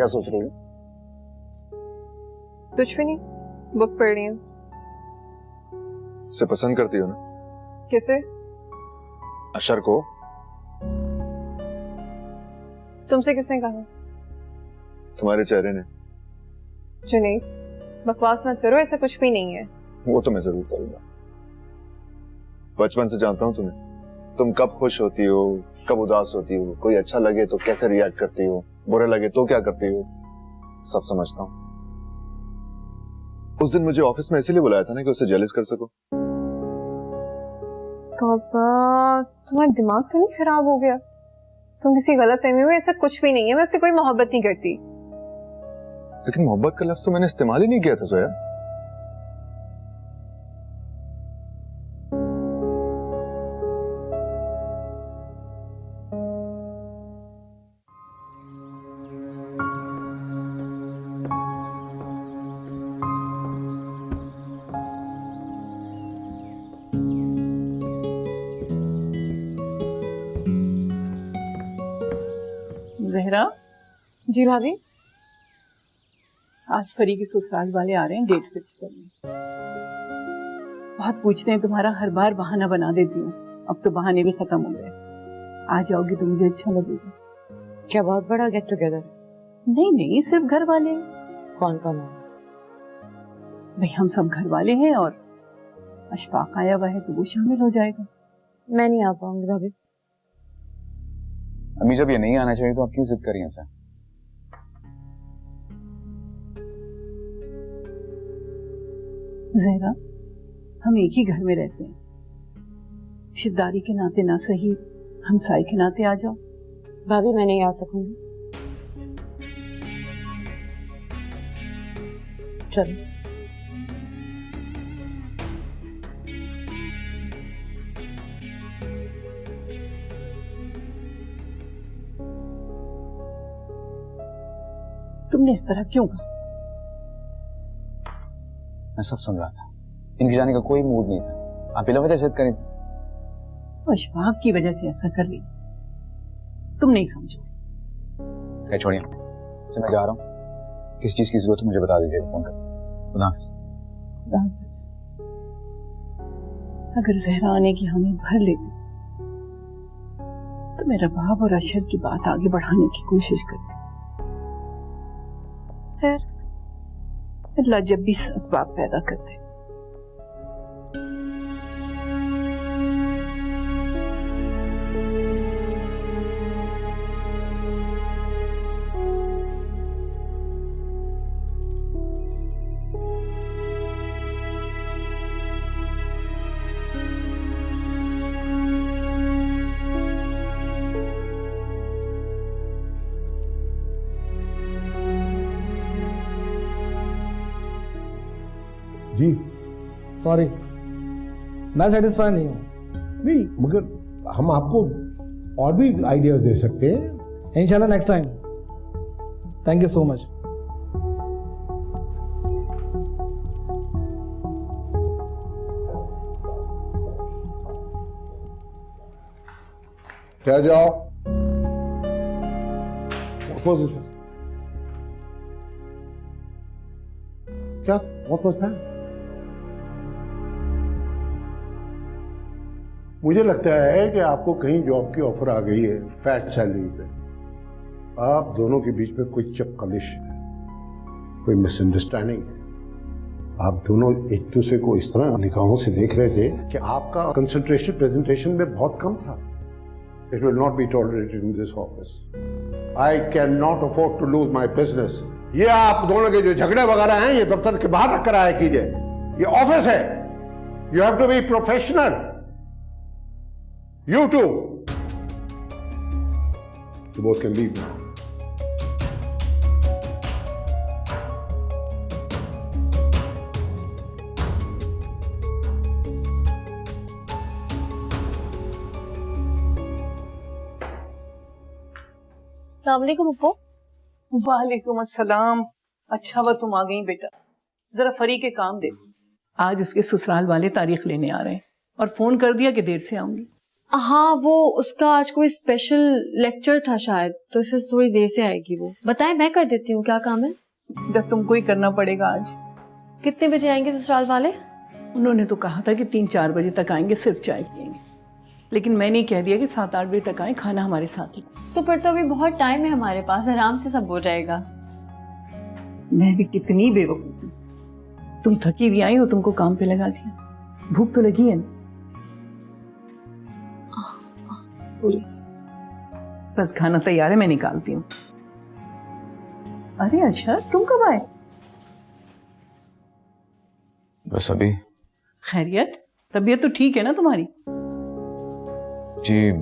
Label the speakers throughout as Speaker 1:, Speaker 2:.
Speaker 1: क्या सोच रही हो?
Speaker 2: कुछ भी नहीं, बुक पढ़ रही हूँ।
Speaker 1: उसे पसंद करती हो ना?
Speaker 2: किसे?
Speaker 1: अशर को।
Speaker 2: तुमसे किसने कहा?
Speaker 1: तुम्हारे चेहरे ने।
Speaker 2: जुनैद, बकवास मत करो, ऐसा कुछ भी नहीं है।
Speaker 1: वो तो मैं जरूर करूंगा। बचपन से जानता हूँ तुम्हें। तुम कब खुश होती हो, कब उदास होती हो, कोई अच्छा लगे तो कैसे रिएक्ट करती हो, बुरा लगे तो क्या करती हो, सब समझता हूँ। उस दिन मुझे ऑफिस में इसीलिए बुलाया था ना कि उसे जेलस कर सको।
Speaker 2: तो तुम्हारा दिमाग तो नहीं खराब हो गया? तुम किसी गलतफहमी में, ऐसा कुछ भी नहीं है। मैं उससे कोई मोहब्बत नहीं करती।
Speaker 1: लेकिन मोहब्बत का लफ्ज तो मैंने इस्तेमाल ही नहीं किया था जोया।
Speaker 3: जहरा।
Speaker 2: जी भाभी।
Speaker 3: आज फरी के ससुराल वाले आ रहे हैं डेट फिक्स करने। बहुत पूछते हैं तुम्हारा, हर बार बहाना बना देती हूँ। अब तो बहाने भी खत्म हो गए। आ जाओगी तो मुझे अच्छा लगेगा।
Speaker 4: क्या बहुत बड़ा गेट टुगेदर?
Speaker 3: नहीं, सिर्फ घर वाले।
Speaker 4: कौन कौन है?
Speaker 3: भाई हम सब घर वाले हैं और अशफाक आया हुआ है तो वो शामिल हो जाएगा।
Speaker 4: मैं नहीं आ पाऊंगी भाभी।
Speaker 5: अम्मी जब ये नहीं आना चाहिए तो आप क्यों जिद कर रही हैं सर?
Speaker 3: जहरा, हम एक ही घर में रहते हैं। रिश्तेदारी के नाते ना सही, हमसाई के नाते आ जाओ।
Speaker 4: भाभी मैं नहीं आ सकूंगी। चलो।
Speaker 3: तुमने इस तरह क्यों कहा?
Speaker 5: मैं सब सुन रहा था। इनके जाने का कोई मूड नहीं था। आप बिला वजह जिद करी थी।
Speaker 3: अशफाक की वजह से ऐसा कर रही, तुम नहीं समझो।
Speaker 5: क्या छोड़िए, मैं जा रहा हूँ। किस चीज की जरूरत है मुझे बता दीजिएगा फोन कर। खुदा हाफिज।
Speaker 3: खुदा हाफिज। अगर जहरा आने की हामी भर लेती तो मेरा बाप और अशर की बात आगे बढ़ाने की कोशिश करती। खैर, अल्लाह जब भी असबाब पैदा करते।
Speaker 6: जी सॉरी, मैं सेटिस्फाई नहीं हूँ। नहीं, मगर हम आपको और भी आइडियाज दे सकते हैं। इंशाल्लाह next time. Thank you so much. क्या जाओ। क्या what was that? मुझे लगता है कि आपको कहीं जॉब की ऑफर आ गई है फैट सैलरी पे। आप दोनों के बीच में कोई चपकलिश है, कोई मिसअंडरस्टैंडिंग है। आप दोनों एक दूसरे को इस तरह निगाहों से देख रहे थे कि आपका कंसंट्रेशन प्रेजेंटेशन में बहुत कम था। It will not be tolerated in this office. I can not afford to lose my business. ये आप दोनों के जो झगड़े वगैरह हैं ये दफ्तर के बाहर रख कर आया कीजिए। ये ऑफिस है। You have to be professional. You too. You both can leave now.
Speaker 2: अस्सलामुअलैकुम अप्पू।
Speaker 3: वालेकुम अस्सलाम। अच्छा हुआ तुम आ गई बेटा। जरा फरी के काम देखो। आज उसके ससुराल वाले तारीख लेने आ रहे हैं और फोन कर दिया कि देर से आऊंगी।
Speaker 7: हाँ, वो उसका आज कोई स्पेशल लेक्चर था शायद, तो इससे थोड़ी देर से आएगी वो। बताएं, मैं कर देती हूँ, क्या काम है?
Speaker 3: जब तुमको ही करना पड़ेगा आज।
Speaker 7: कितने बजे आएंगे ससुराल वाले?
Speaker 3: उन्होंने तो कहा था कि 3-4 बजे तक आएंगे, सिर्फ चाय पियेंगे, लेकिन मैंने कह दिया कि 7-8 बजे तक आए, खाना हमारे साथ ही।
Speaker 7: तो फिर तो अभी बहुत टाइम है हमारे पास, आराम से सब हो जाएगा।
Speaker 3: मैं भी कितनी बेवकूफ हूँ, तुम थकी हुई आई हो, तुमको काम पे लगा दिया। भूख तो लगी है ना? पुलिस, बस खाना तैयार है, मैं निकालती हूँ। अरे अच्छा, तुम कब आए?
Speaker 5: बस अभी।
Speaker 3: खैरियत? तबीयत तो ठीक है ना तुम्हारी?
Speaker 5: जी,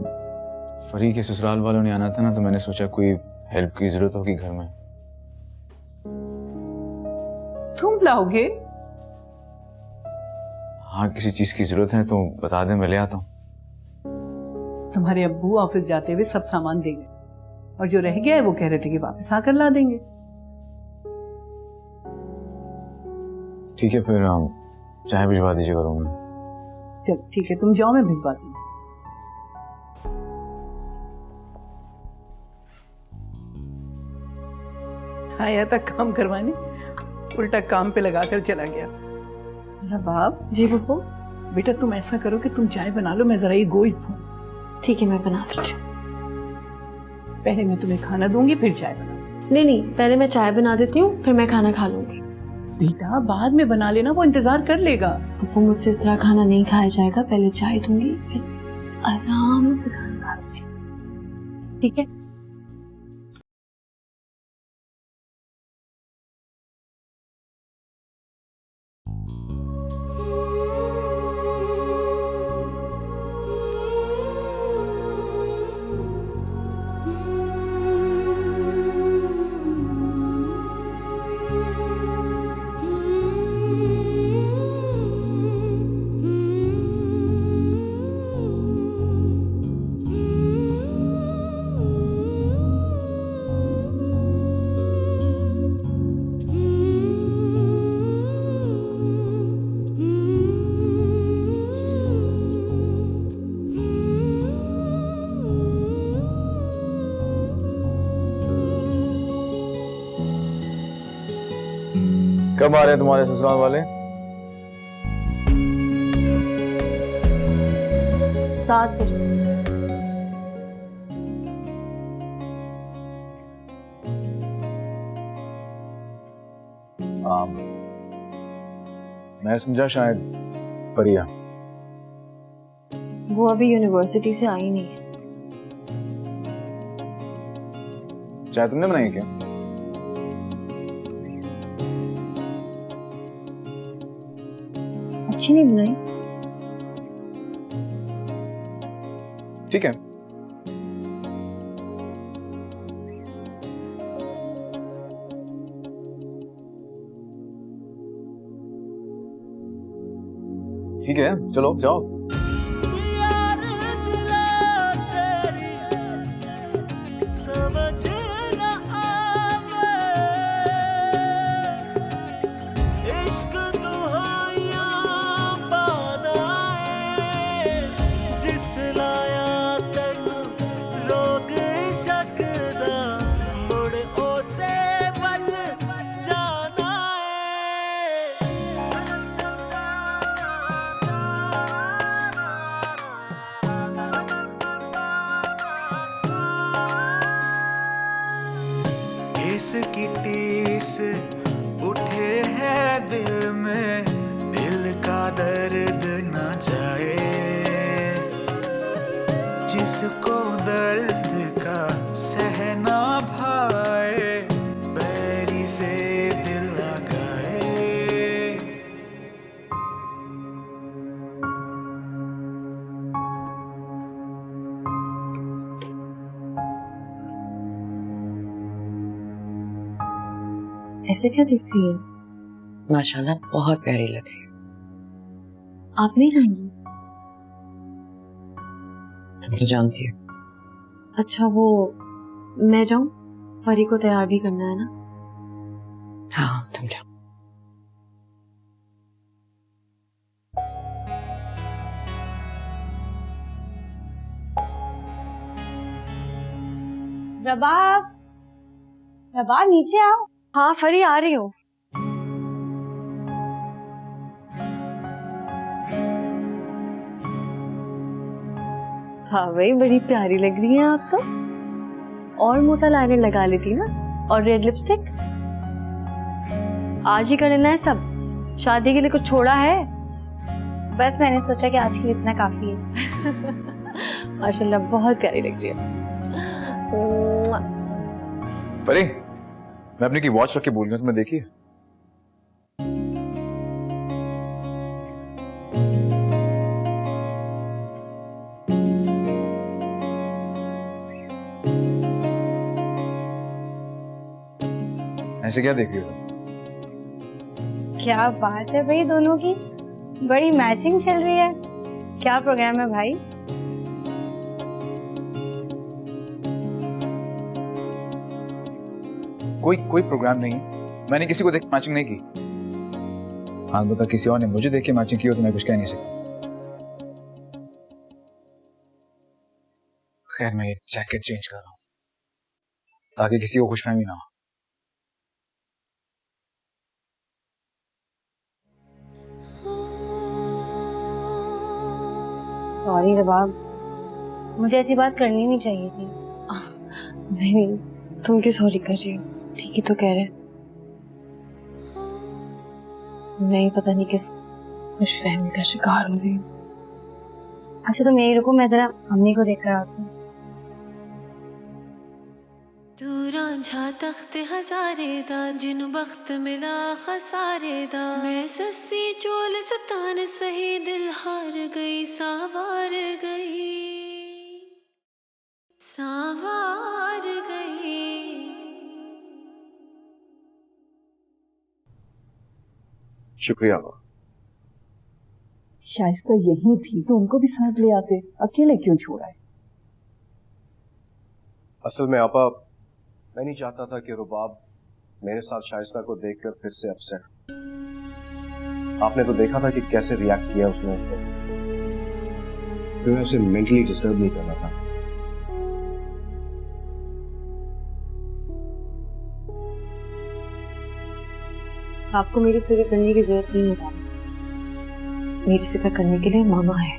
Speaker 5: फरी के ससुराल वालों ने आना था ना, तो मैंने सोचा कोई हेल्प की जरूरत होगी घर में।
Speaker 3: तुम लाओगे?
Speaker 5: हाँ, किसी चीज की जरूरत है तो बता दें, मैं ले आता हूँ।
Speaker 3: तुम्हारे अब्बू ऑफिस जाते हुए सब सामान दे गए, और जो रह गया है वो कह रहे थे कि वापस आकर ला देंगे।
Speaker 5: ठीक है, फिर चाय भिजवा दीजिएगा रूम में।
Speaker 3: चलो ठीक है, तुम जाओ, मैं भिजवाती हूँ। आया था काम करवाने, उल्टा काम पे लगाकर चला गया। मेरा बाप।
Speaker 7: जी बब्बू।
Speaker 3: बेटा तुम ऐसा करो कि तुम चाय बना लो, मैं जरा ये गोश्त भून।
Speaker 7: ठीक है, मैं बना लीजिए।
Speaker 3: पहले मैं तुम्हें खाना दूंगी, फिर चाय बना।
Speaker 7: नहीं नहीं, पहले मैं चाय बना देती हूँ, फिर मैं खाना खा लूंगी।
Speaker 3: बेटा बाद में बना लेना, वो इंतजार कर लेगा।
Speaker 7: वो मुझसे इस तरह खाना नहीं खाया जाएगा, पहले चाय दूंगी, फिर आराम से खाना खा लूंगी। ठीक है?
Speaker 5: कब आ रहे हैं तुम्हारे ससुराल वाले?
Speaker 7: 7 बजे।
Speaker 5: मैं समझा शायद फरिया।
Speaker 7: वो अभी यूनिवर्सिटी से आई नहीं है।
Speaker 5: चाय तुमने बनाई क्या?
Speaker 7: अच्छी नहीं बनाई?
Speaker 5: ठीक है। ठीक है, चलो जाओ।
Speaker 8: की टीस उठे है दिल में, दिल का दर्द न जाए, जिसको दर्द का सहना भाए, बैरी से दिल लगाए।
Speaker 7: ऐसे क्या दिख रही है?
Speaker 4: माशाल्लाह बहुत प्यारी लग रही है।
Speaker 7: आप नहीं जाएंगी?
Speaker 4: तुम तो जानती हो।
Speaker 7: अच्छा, वो मैं जाऊं? फरी को तैयार भी करना है ना?
Speaker 4: हाँ तुम जाओ।
Speaker 7: रबाब, रबाब नीचे आओ। हाँ फरी आ रही हूँ। हाँ भाई बड़ी प्यारी लग रही है आप तो। और मोटा लाइनर लगा लेती ना, और रेड लिपस्टिक। आज ही कर लेना है सब, शादी के लिए कुछ छोड़ा है? बस मैंने सोचा कि आज के लिए इतना काफी है। माशाल्लाह बहुत प्यारी लग रही है।
Speaker 5: फरी, मैं अपनी की वॉच रख के भूल गया, तुम्हें देखी है? ऐसे क्या देख रही हो?
Speaker 7: क्या बात है भाई, दोनों की बड़ी मैचिंग चल रही है। क्या प्रोग्राम है भाई?
Speaker 5: कोई प्रोग्राम नहीं, मैंने किसी को देख मैचिंग नहीं की। हाँ बता, किसी और ने मुझे देख के मैचिंग की हो तो मैं कुछ कह नहीं सकता। खैर मैं ये जैकेट चेंज कर रहा हूँ ताकि किसी को खुशफहमी ना हो।
Speaker 7: सॉरी रबाब, मुझे ऐसी बात करनी नहीं चाहिए थी।
Speaker 2: नहीं, तुम क्यों सॉरी कर रही हो? ठीक ही तो कह रहे। नहीं, पता नहीं किस खुशफहमी का शिकार हो रही हूँ।
Speaker 7: अच्छा तुम यही रुको, मैं जरा अम्मी को देख कर आती हूँ।
Speaker 9: तू रांझा तख्त हजारे दा, जिनु बख्त मिला खसारे दा। मैं सस्सी चोल सतान सही, दिल हार गई सावार गई, सावार गई।
Speaker 1: शुक्रिया।
Speaker 3: शाइस्ता यही थी तो उनको भी साथ ले आते, अकेले क्यों छोड़ा है?
Speaker 1: असल में आपा, मैं नहीं चाहता था कि रुबाब मेरे साथ शाइस्ता को देखकर फिर से अपसेट। आपने तो देखा था कि कैसे रिएक्ट किया उसने उस पर। फिर मैं उसे मेंटली डिस्टर्ब नहीं करना था।
Speaker 2: आपको मेरी फिक्र करने की जरूरत नहीं है। मेरी फिक्र करने के लिए मामा है,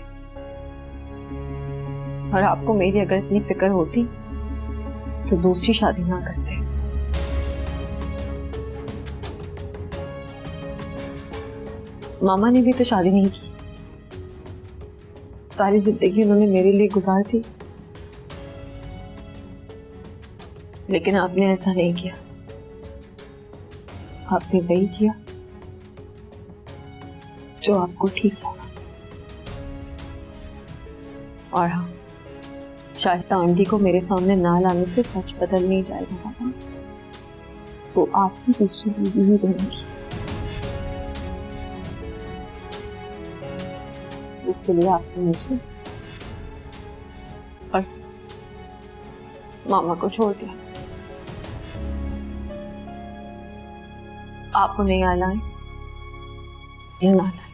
Speaker 2: और आपको मेरी अगर इतनी फिक्र होती तो दूसरी शादी ना करते। मामा ने भी तो शादी नहीं की, सारी जिंदगी उन्होंने मेरे लिए गुजार दी, लेकिन आपने ऐसा नहीं किया। आपने वही किया जो आपको ठीक लगा। और हाँ, शाइस्ता आंटी को मेरे सामने ना लाने से सच बदल नहीं जाएगा पापा। वो आपकी दूसरी बीवी ही रहेगी, जिसके लिए आपने मुझे और मामा को छोड़ दिया। आप उन्हें आलाएं या ना लाएं,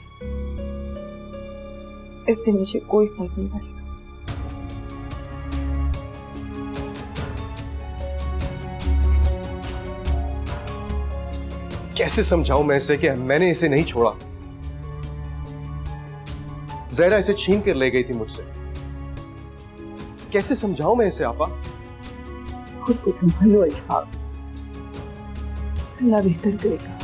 Speaker 2: इससे मुझे कोई फर्क नहीं पड़ेगा।
Speaker 1: कैसे समझाऊं मैं इसे कि मैंने इसे नहीं छोड़ा? ज़हरा इसे छीन कर ले गई थी मुझसे। कैसे समझाऊं मैं इसे आपा?
Speaker 3: खुद को संभालो इसहाक, अल्लाह बेहतर करेगा।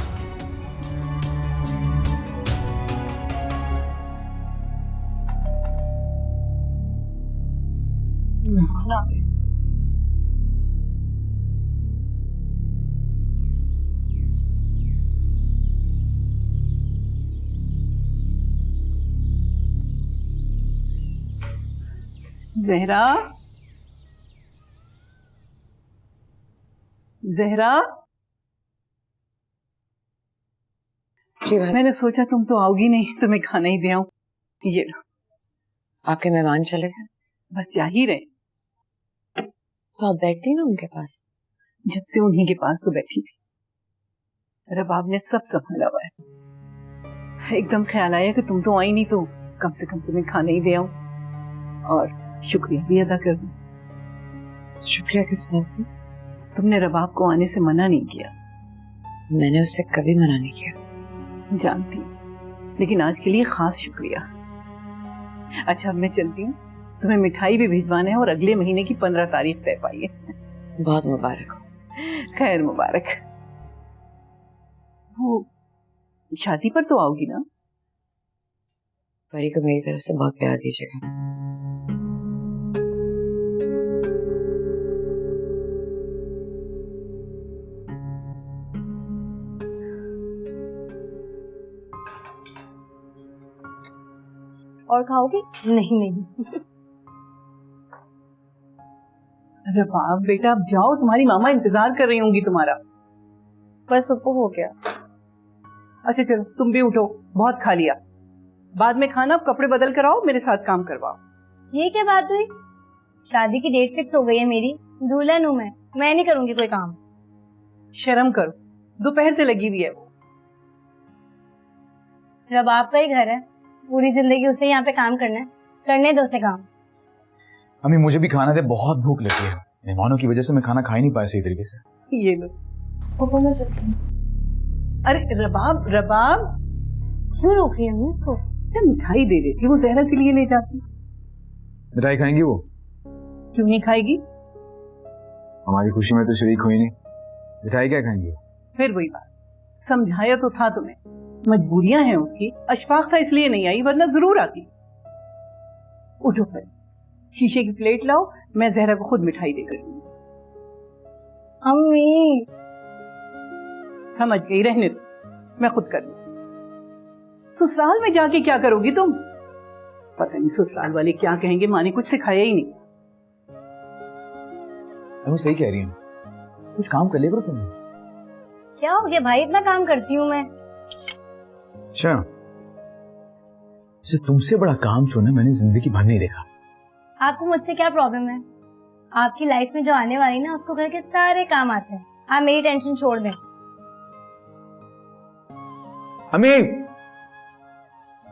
Speaker 3: ज़हरा, ज़हरा,
Speaker 4: जी भाई।
Speaker 3: मैंने सोचा तुम तो आओगी नहीं, तुम्हें खाना ही दे आऊं। ये लो।
Speaker 4: आपके मेहमान चले गए?
Speaker 3: बस जा ही रहे।
Speaker 4: तो आप बैठती ना उनके पास?
Speaker 3: जब से उन्हीं के पास तो बैठी थी, रबाब ने सब संभाला हुआ है। एकदम ख्याल आया कि तुम तो आई नहीं, तो कम से कम तुम्हें खाना ही दे आऊं और शुक्रिया भी अदा कर दूं।
Speaker 4: शुक्रिया किस बात का?
Speaker 3: तुमने रबाब को आने से मना नहीं किया।
Speaker 4: मैंने उससे कभी मना नहीं किया।
Speaker 3: जानती हूँ, लेकिन आज के लिए खास शुक्रिया। अच्छा अब मैं चलती हूँ, तुम्हें मिठाई भी भिजवाना है और अगले महीने की 15 तारीख तय पाई है।
Speaker 4: बहुत मुबारक हो।
Speaker 3: खैर मुबारक। वो शादी पर तो आओगी ना?
Speaker 4: परी को मेरी तरफ से बहुत प्यार दीजिएगा।
Speaker 7: और खाओगे? नहीं नहीं।
Speaker 3: अरे बाप बेटा, अब जाओ, तुम्हारी मामा इंतजार कर रही होंगी तुम्हारा।
Speaker 7: बस सबको हो गया।
Speaker 3: अच्छा चलो तुम भी उठो, बहुत खा लिया। बाद में खाना, कपड़े बदल कर आओ, मेरे साथ काम करवाओ।
Speaker 7: ये क्या बात हुई? शादी की डेट फिक्स हो गई है मेरी, दुल्हन हूँ मैं नहीं करूंगी कोई काम।
Speaker 3: शर्म करो, दोपहर से लगी हुई है वो।
Speaker 7: रबाब का ही घर है, पूरी जिंदगी उसे यहाँ पे काम करना है, करने दो उसे काम।
Speaker 5: अम्मी मुझे भी खाना दे, बहुत भूख लगी है। मेहमानों की वजह से मैं खाना खा ही नहीं पाया सही तरीके से।
Speaker 3: ये लो।
Speaker 7: पापा मैं चलती हूँ।
Speaker 3: अरे रबाब, रबाब
Speaker 7: क्यों रोक रही हूँ इसको?
Speaker 3: मिठाई दे रही थी, वो जहरा के लिए ले जाती।
Speaker 5: मिठाई खाएंगी वो?
Speaker 3: क्यों नहीं खाएगी?
Speaker 5: हमारी खुशी में तो शरीक हुई नहीं, मिठाई क्या खाएंगी?
Speaker 3: फिर वही बात, समझाया तो था तुम्हें, मजबूरियां हैं उसकी। अशफाक था इसलिए नहीं आई, वरना जरूर आती। उठो फिर, शीशे की प्लेट लाओ, मैं जहरा को खुद मिठाई देकर दूंगी।
Speaker 7: अम्मी
Speaker 3: समझ गई, रहने दो, मैं खुद कर लूं। ससुराल में जाके क्या करोगी तुम? पता नहीं ससुराल वाले क्या कहेंगे, माँ ने कुछ सिखाया ही नहीं।
Speaker 5: वो सही कह रही है, कुछ काम कर लिया करो तुम।
Speaker 7: क्या हो गया भाई, इतना काम करती हूँ मैं।
Speaker 5: अच्छा, तुमसे बड़ा काम जो ना मैंने जिंदगी भर नहीं देखा।
Speaker 7: आपको मुझसे क्या प्रॉब्लम है? आपकी लाइफ में जो आने वाली ना, उसको घर के सारे काम आते हैं। आप मेरी टेंशन छोड़ दें।
Speaker 5: अम्मी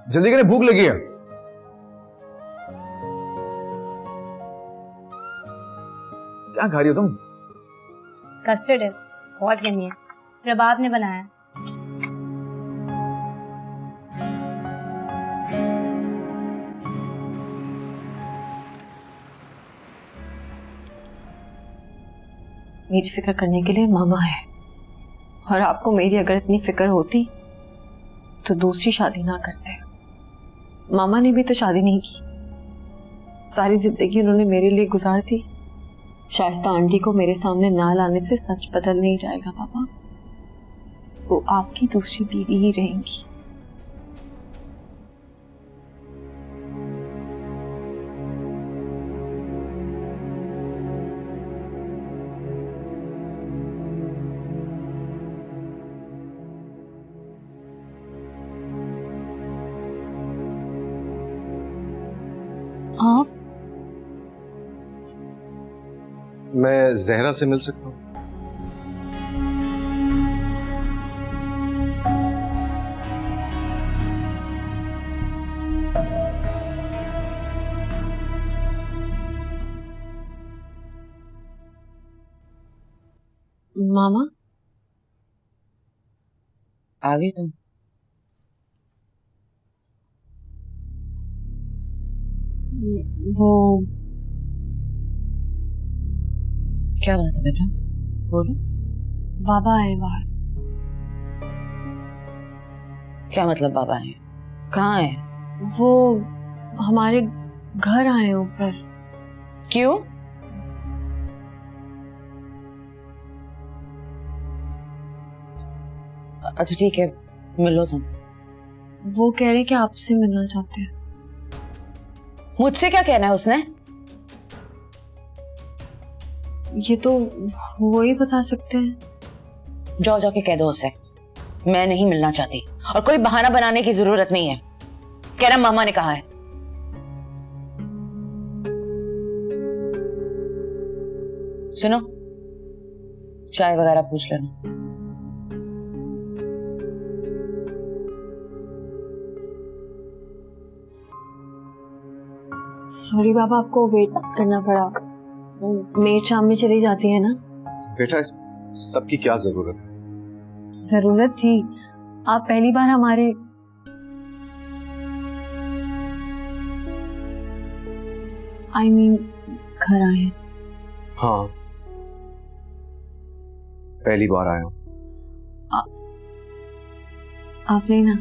Speaker 5: जल्दी करें, भूख लगी है। क्या खा रही हो तुम?
Speaker 7: कस्टर्ड है, बहुत यम्मी है, रबाब ने बनाया।
Speaker 2: मेरी फिक्र करने के लिए मामा है, और आपको मेरी अगर इतनी फिक्र होती तो दूसरी शादी ना करते। मामा ने भी तो शादी नहीं की, सारी जिंदगी उन्होंने मेरे लिए गुजार दी। शाइस्ता आंटी को मेरे सामने ना लाने से सच बदल नहीं जाएगा पापा, वो आपकी दूसरी बीवी ही रहेंगी। आप?
Speaker 1: मैं जहरा से मिल सकता हूँ?
Speaker 2: मामा
Speaker 4: आ गई तुम?
Speaker 2: वो
Speaker 4: क्या बात है बेटा, बोलो।
Speaker 2: बाबा आए बाहर।
Speaker 4: क्या मतलब बाबा है? कहाँ है?
Speaker 2: वो हमारे घर आए ऊपर।
Speaker 4: क्यों? अच्छा ठीक है, मिलो तुम।
Speaker 2: वो कह रहे कि आपसे मिलना चाहते हैं।
Speaker 4: मुझसे क्या कहना है उसने?
Speaker 2: ये तो वो ही बता सकते हैं।
Speaker 4: जाओ जाके कह दो उससे मैं नहीं मिलना चाहती, और कोई बहाना बनाने की जरूरत नहीं है। कह रहा मामा ने कहा है। सुनो, चाय वगैरह पूछ लेना।
Speaker 2: सॉरी बाबा, आपको वेट करना पड़ा। मेड शाम में चली जाती है ना।
Speaker 1: बेटा इस सबकी क्या जरूरत है?
Speaker 2: जरूरत थी, आप पहली बार हमारे घर आए हैं।
Speaker 1: हाँ, पहली बार आया हूँ।
Speaker 2: आप लेना।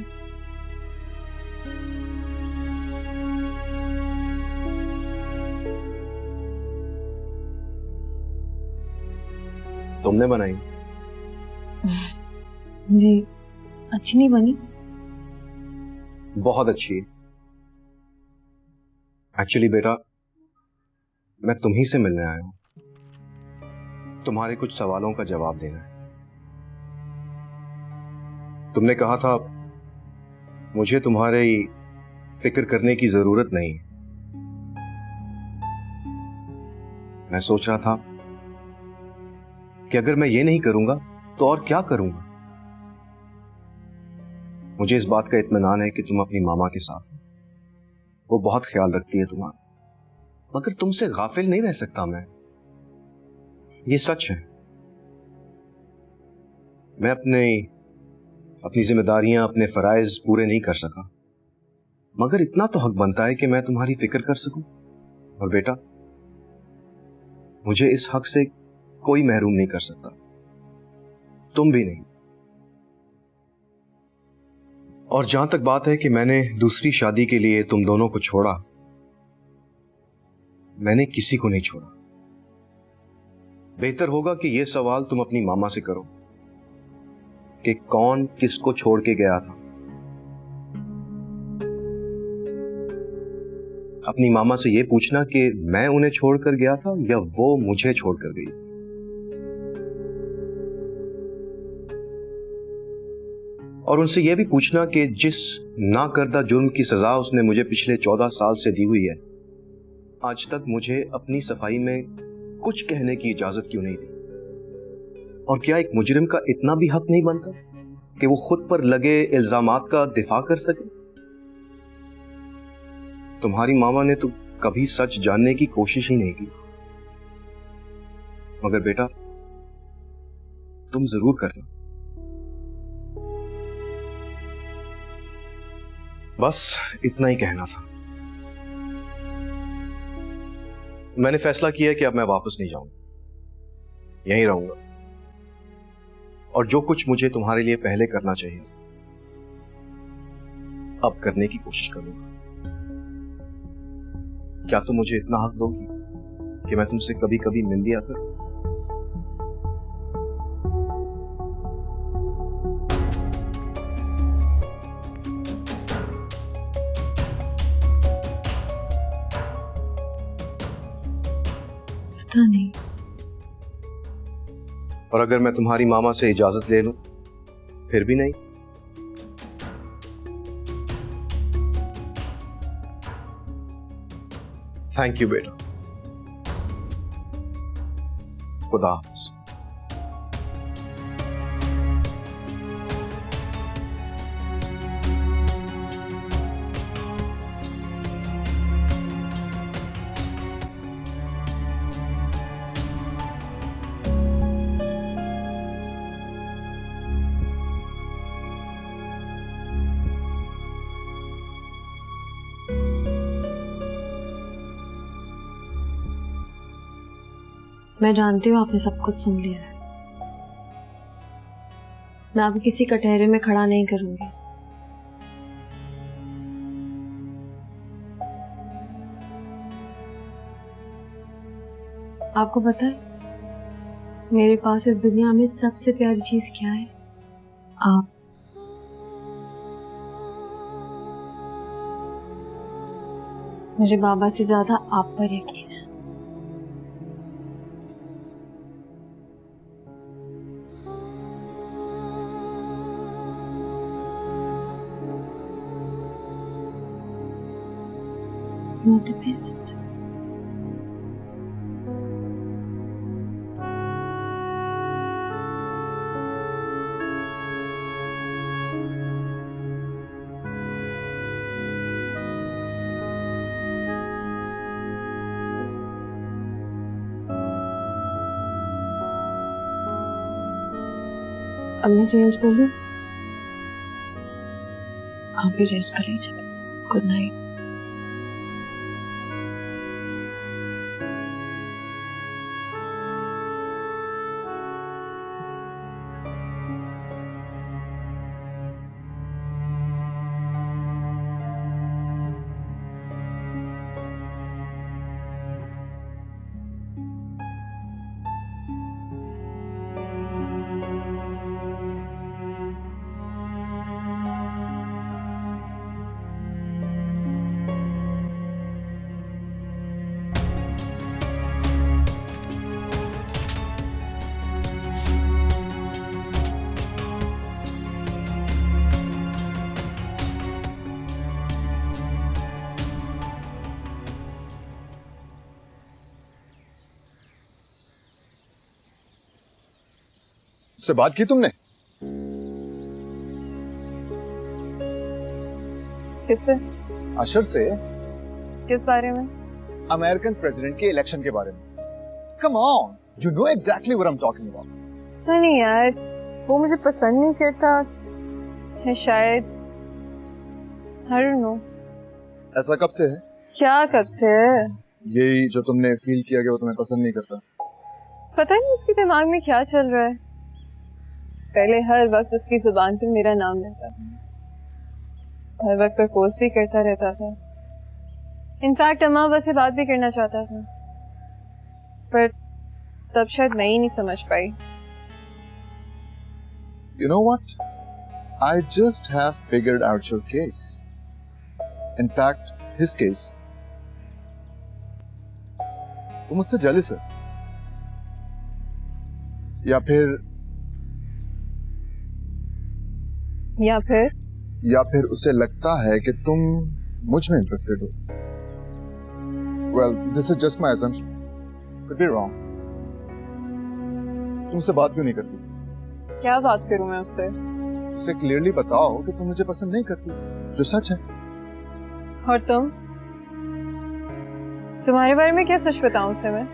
Speaker 1: तुमने बनाई?
Speaker 2: जी, अच्छी नहीं बनी?
Speaker 1: बहुत अच्छी है। एक्चुअली बेटा, मैं तुम्ही से मिलने आया हूं। तुम्हारे कुछ सवालों का जवाब देना है। तुमने कहा था मुझे तुम्हारे फिक्र करने की जरूरत नहीं। मैं सोच रहा था कि अगर मैं ये नहीं करूंगा तो और क्या करूंगा। मुझे इस बात का इत्मीनान है कि तुम अपनी मामा के साथ हो, वो बहुत ख्याल रखती है तुम्हारा, मगर तुमसे गाफिल नहीं रह सकता मैं, ये सच है। मैं अपनी जिम्मेदारियां, अपने फराइज पूरे नहीं कर सका, मगर इतना तो हक बनता है कि मैं तुम्हारी फिक्र कर सकूं। और बेटा, मुझे इस हक से कोई महरूम नहीं कर सकता, तुम भी नहीं। और जहां तक बात है कि मैंने दूसरी शादी के लिए तुम दोनों को छोड़ा, मैंने किसी को नहीं छोड़ा। बेहतर होगा कि यह सवाल तुम अपनी मामा से करो कि कौन किसको छोड़ के गया था। अपनी मामा से यह पूछना कि मैं उन्हें छोड़कर गया था या वो मुझे छोड़कर गई। और उनसे यह भी पूछना कि जिस नाकर्दा जुर्म की सजा उसने मुझे पिछले 14 साल से दी हुई है, आज तक मुझे अपनी सफाई में कुछ कहने की इजाजत क्यों नहीं दी। और क्या एक मुजरिम का इतना भी हक नहीं बनता कि वो खुद पर लगे इल्जामात का दिफा कर सके? तुम्हारी मामा ने तो कभी सच जानने की कोशिश ही नहीं की, मगर बेटा तुम जरूर करना। बस इतना ही कहना था। मैंने फैसला किया कि अब मैं वापस नहीं जाऊंगा, यहीं रहूंगा, और जो कुछ मुझे तुम्हारे लिए पहले करना चाहिए अब करने की कोशिश करूंगा। क्या तुम मुझे इतना हक दोगी कि मैं तुमसे कभी कभी मिल लिया करूं?
Speaker 2: पता नहीं।
Speaker 1: और अगर मैं तुम्हारी मामा से इजाजत ले लूं फिर भी नहीं? थैंक यू बेटा, खुदा हाफिज।
Speaker 2: मैं जानती हूँ आपने सब कुछ सुन लिया है। मैं आपको किसी कटहरे में खड़ा नहीं करूंगी। आपको पता है मेरे पास इस दुनिया में सबसे प्यारी चीज क्या है? आप। मुझे बाबा से ज्यादा आप पर यकीन है। You're the best. अब मैं चेंज कर लूं? आप भी रेस्ट कर लीजिए। Good night.
Speaker 10: से बात की तुमने?
Speaker 2: किससे?
Speaker 10: अशर से।
Speaker 2: किस बारे में?
Speaker 10: अमेरिकन प्रेसिडेंट के इलेक्शन के बारे में। Come on, you know exactly what I am talking about.
Speaker 2: नहीं यार, वो मुझे पसंद नहीं करता है शायद। I don't know।
Speaker 10: ऐसा कब से है?
Speaker 2: क्या कब से है?
Speaker 10: यही जो तुमने फील किया कि वो तुम्हें पसंद नहीं करता।
Speaker 2: पता नहीं उसके दिमाग में क्या चल रहा है। पहले हर वक्त उसकी जुबान पे मेरा नाम रहता था, हर वक्त प्रपोज भी करता रहता था। इनफैक्ट अम्मा बस से बात भी करना चाहता था, पर तब शायद मैं ही नहीं समझ पाई।
Speaker 10: You know what? I just have figured out your case. In fact, his case. वो मुझसे जेलस है, या फिर उसे लगता है कि तुम मुझ में इंटरेस्टेड हो। Well, this is just my assumption. Could be wrong. तुमसे बात क्यों नहीं करती?
Speaker 2: क्या बात करूं मैं उससे?
Speaker 10: उसे क्लियरली बताओ कि तुम मुझे पसंद नहीं करती, जो सच है।
Speaker 2: और तुम्हारे बारे में क्या सच बताऊं उसे मैं?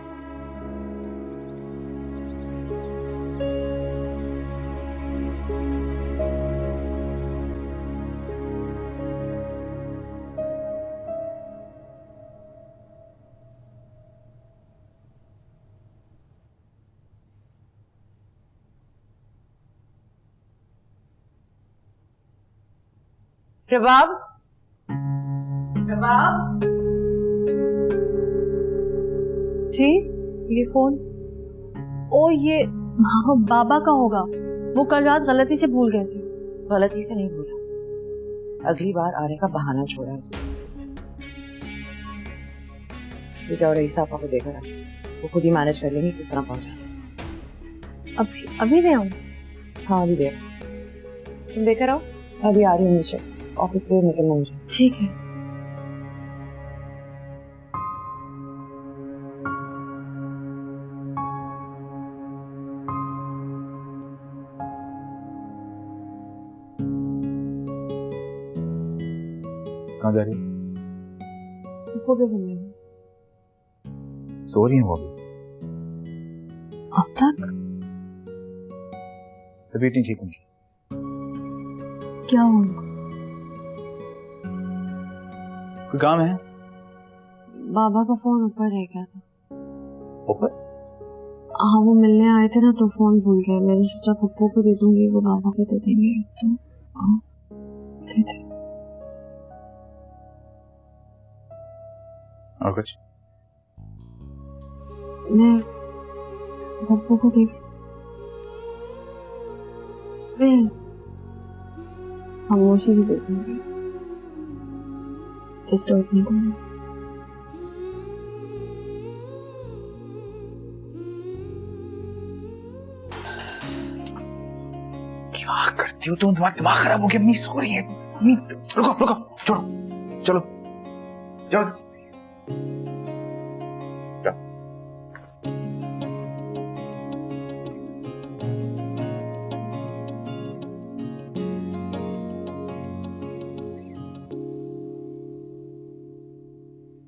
Speaker 4: प्रभाव,
Speaker 2: जी ये फोन। ओ ये बाबा का होगा, वो कल रात गलती से भूल गए थे।
Speaker 4: गलती से नहीं भूला, अगली बार आने का बहाना छोड़ा है उसने। तो जाओ रईसा आपा को देकर वो खुद ही मैनेज कर लेंगे किस तरह पहुंचाना।
Speaker 2: अभी ले आऊं?
Speaker 4: हाँ अभी दे, तुम देकर आओ, अभी आ रही हूँ नीचे, ऑफिस के लिए निकलना मुझे।
Speaker 2: ठीक है।
Speaker 5: कहाँ जा रही है? सो रही है वो अभी?
Speaker 2: अब तक?
Speaker 5: तबीयत नहीं ठीक उनकी।
Speaker 2: क्या हुआ उनको?
Speaker 5: कोई काम है?
Speaker 2: बाबा का फोन ऊपर रह गया था।
Speaker 5: ऊपर?
Speaker 2: हाँ वो मिलने आए थे ना, तो फोन भूल गए। मैंने सोचा पप्पू को दे दूंगी, वो बाबा को दे देंगे। तो दे दे।
Speaker 5: और कुछ?
Speaker 2: मैं पप्पू को दे, मैं खामोशी से दे दूंगी, डिस्टर्ब नहीं करूंगी।
Speaker 5: क्या करती हो तुम? तुम्हारा दिमाग खराब हो गया? अपनी सो रही है। रुको रुको, छोड़ो, चलो जाओ।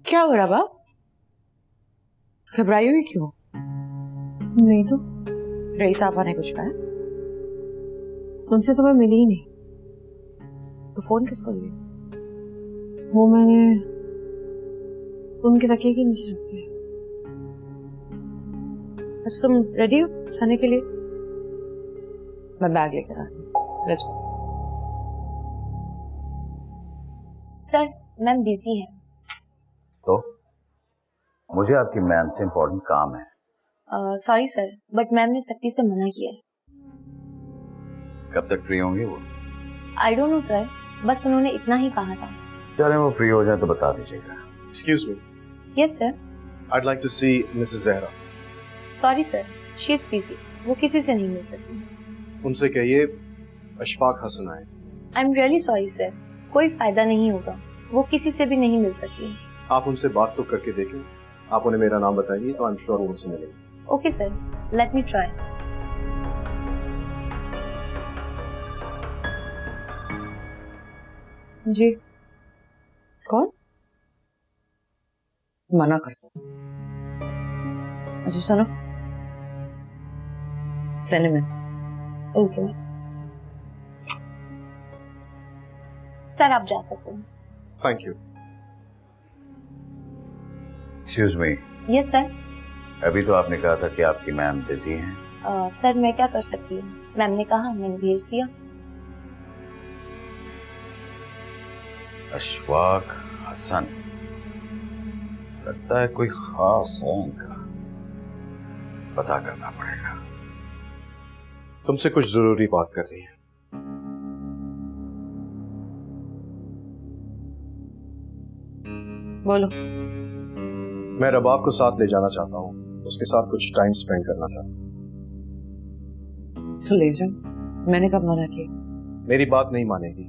Speaker 4: क्या हो रहा बाप? घबराई हुई क्यों?
Speaker 2: नहीं तो
Speaker 4: रईसा आपा ने कुछ कहा?
Speaker 2: उनसे तो मैं मिली ही नहीं।
Speaker 4: तो फोन किसको लिए?
Speaker 2: वो मैंने उनके तकिए के नीचे रख दिया।
Speaker 4: अच्छा तुम रेडी हो जाने के लिए? मैं बैग लेकर आ रही हूँ, let's go.
Speaker 7: Sir ma'am busy है।
Speaker 11: तो मुझे आपकी मैम से इम्पोर्टेंट काम है।
Speaker 7: सॉरी सर, बट मैम ने सख्ती से मना किया है।
Speaker 11: कब तक फ्री होंगे वो?
Speaker 7: आई डोंट नो सर, बस उन्होंने इतना ही कहा था।
Speaker 11: चले वो फ्री हो जाए तो बता दीजिएगा।
Speaker 1: Excuse me.
Speaker 7: Yes sir.
Speaker 1: I'd like to see Mrs. Zahra.
Speaker 7: Sorry sir, she is busy, वो किसी से नहीं मिल सकती।
Speaker 1: उनसे कहिए अशफाक हसन आए।
Speaker 7: I am really sorry sir, कोई फायदा नहीं होगा, वो किसी से भी नहीं मिल सकती।
Speaker 1: आप उनसे बात तो करके देखें। आप उन्हें मेरा नाम बताएंगी तो आई एम श्योर वो उनसे मिलेंगे।
Speaker 7: Okay sir, let me try.
Speaker 4: जी कौन? मना कर। अच्छा सुनो, सिनेमन।
Speaker 7: ओके सर, आप जा सकते हैं।
Speaker 1: Thank you.
Speaker 11: Excuse me.
Speaker 7: Yes sir.
Speaker 11: अभी तो आपने कहा था कि आपकी मैम बिजी हैं।
Speaker 7: सर मैं क्या कर सकती हूँ, मैम ने कहा, मैंने भेज दिया।
Speaker 11: अशफाक हसन, लगता है कोई खास है इनका, पता करना पड़ेगा।
Speaker 1: तुमसे कुछ जरूरी बात कर रही है।
Speaker 4: बोलो।
Speaker 1: मैं रबाब को साथ ले जाना चाहता हूँ, उसके साथ कुछ टाइम स्पेंड करना चाहता हूँ।
Speaker 4: तो ले जाओ, मैंने कब मना किया?
Speaker 1: मेरी बात नहीं मानेगी,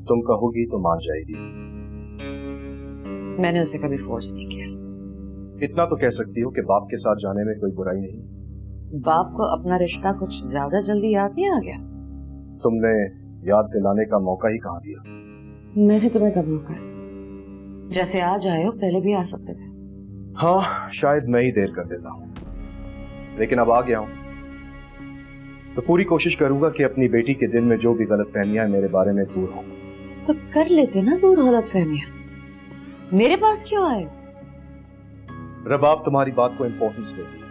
Speaker 1: तुम कहोगी तो मान जाएगी।
Speaker 4: मैंने उसे कभी फोर्स नहीं किया।
Speaker 1: इतना तो कह सकती हो कि बाप के साथ जाने में कोई बुराई नहीं।
Speaker 4: बाप को अपना रिश्ता कुछ ज्यादा जल्दी याद नहीं आ गया?
Speaker 1: तुमने याद दिलाने का मौका ही कहाँ दिया?
Speaker 4: मैंने तुम्हें कब मौका? जैसे आज आए हो, पहले भी आ सकते थे।
Speaker 1: हाँ, शायद मैं ही देर कर देता हूँ, लेकिन अब आ गया हूँ तो पूरी कोशिश करूंगा कि अपनी बेटी के दिल में जो भी गलतफहमियां मेरे बारे में दूर हों।
Speaker 4: तो कर लेते ना दूर गलतफहमियां, मेरे पास क्यों आए?
Speaker 1: रबाब तुम्हारी बात को इम्पोर्टेंस देती है,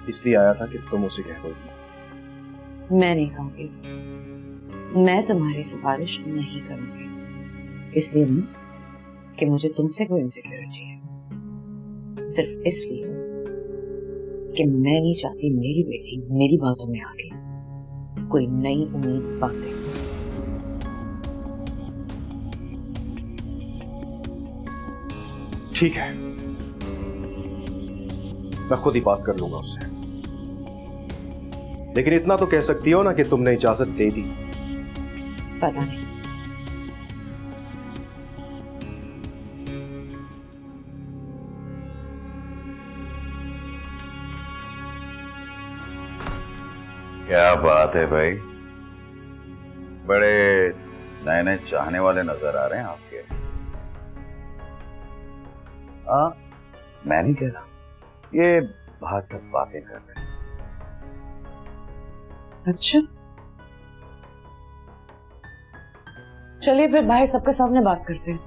Speaker 1: इसलिए आया था कि तुम उसे कह दोगी।
Speaker 4: मैं नहीं कहूंगी, मैं तुम्हारी सिफारिश नहीं करूंगी, इसलिए नहीं कि मुझे तुमसे कोई इनसिक्योरिटी है, सिर्फ इसलिए कि मैं नहीं चाहती मेरी बेटी मेरी बातों में आके कोई नई उम्मीद बांधे।
Speaker 1: ठीक है, मैं खुद ही बात कर लूंगा उससे, लेकिन इतना तो कह सकती हो ना कि तुमने इजाजत दे दी।
Speaker 4: पता नहीं,
Speaker 11: क्या बात है भाई, बड़े नए नए चाहने वाले नजर आ रहे हैं आपके। हाँ, मैं नहीं कह रहा, ये बाहर सब बातें कर रहे हैं।
Speaker 4: अच्छा चलिए फिर बाहर सबके सामने बात करते हैं।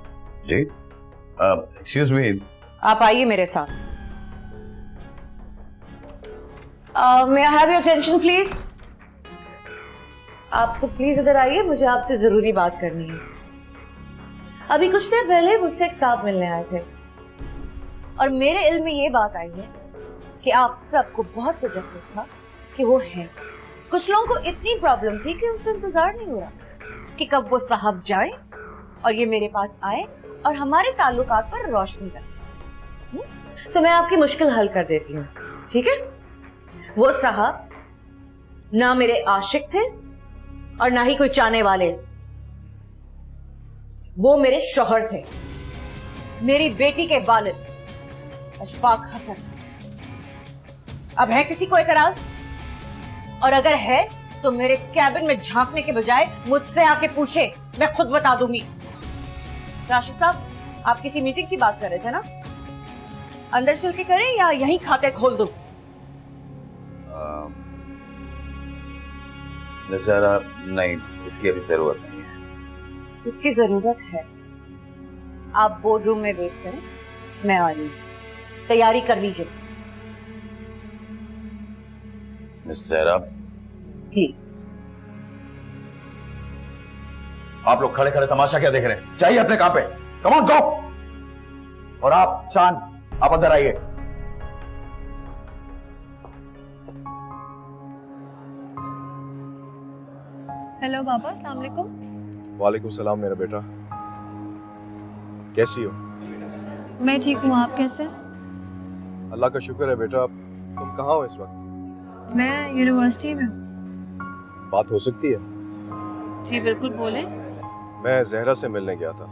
Speaker 11: जी एक्सक्यूज मी,
Speaker 4: आप आइए मेरे साथ। May I have your attention please? आप सब प्लीज इधर आइए, मुझे आपसे जरूरी बात करनी है। अभी कुछ देर पहले मुझसे एक साहब मिलने आए थे और मेरे इल्म में ये बात आई है कि आप सबको बहुत तजस्सुस था कि वो हैं। कुछ लोगों को इतनी प्रॉब्लम थी कि उनसे इंतजार नहीं हो रहा कि कब वो साहब जाए और ये मेरे पास आए और हमारे ताल्लुकात पर रोशनी डाले। तो मैं आपकी मुश्किल हल कर देती हूँ, ठीक है? वो साहब ना मेरे आशिक थे और ना ही कोई चाहने वाले, वो मेरे शौहर थे, मेरी बेटी के वालिद अशफाक हसन। अब है किसी को एतराज? और अगर है तो मेरे कैबिन में झांकने के बजाय मुझसे आके पूछे, मैं खुद बता दूंगी। राशिद साहब, आप किसी मीटिंग की बात कर रहे थे ना? अंदर चल के करें या यहीं खाते खोल दूं?
Speaker 11: जरा नहीं, इसकी अभी जरूरत नहीं है।
Speaker 4: उसकी जरूरत है। आप बोर्ड रूम में वेट करें, मैं आ रही हूँ। तैयारी कर लीजिए
Speaker 11: मिस जहरा।
Speaker 4: प्लीज।
Speaker 11: आप लोग खड़े खड़े तमाशा क्या देख रहे हैं? चाहिए अपने काम पे। Come on go. और आप शान, आप अंदर आइए।
Speaker 7: हेलो पापा, अस्सलाम वालेकुम।
Speaker 1: वालेकुम सलाम मेरा बेटा, कैसी हो?
Speaker 7: मैं ठीक हूँ, आप कैसे?
Speaker 1: अल्लाह का शुक्र है बेटा। तुम कहाँ हो इस वक्त?
Speaker 7: मैं यूनिवर्सिटी में।
Speaker 1: बात हो सकती है?
Speaker 7: जी बिल्कुल, बोले।
Speaker 1: मैं जहरा से मिलने गया था।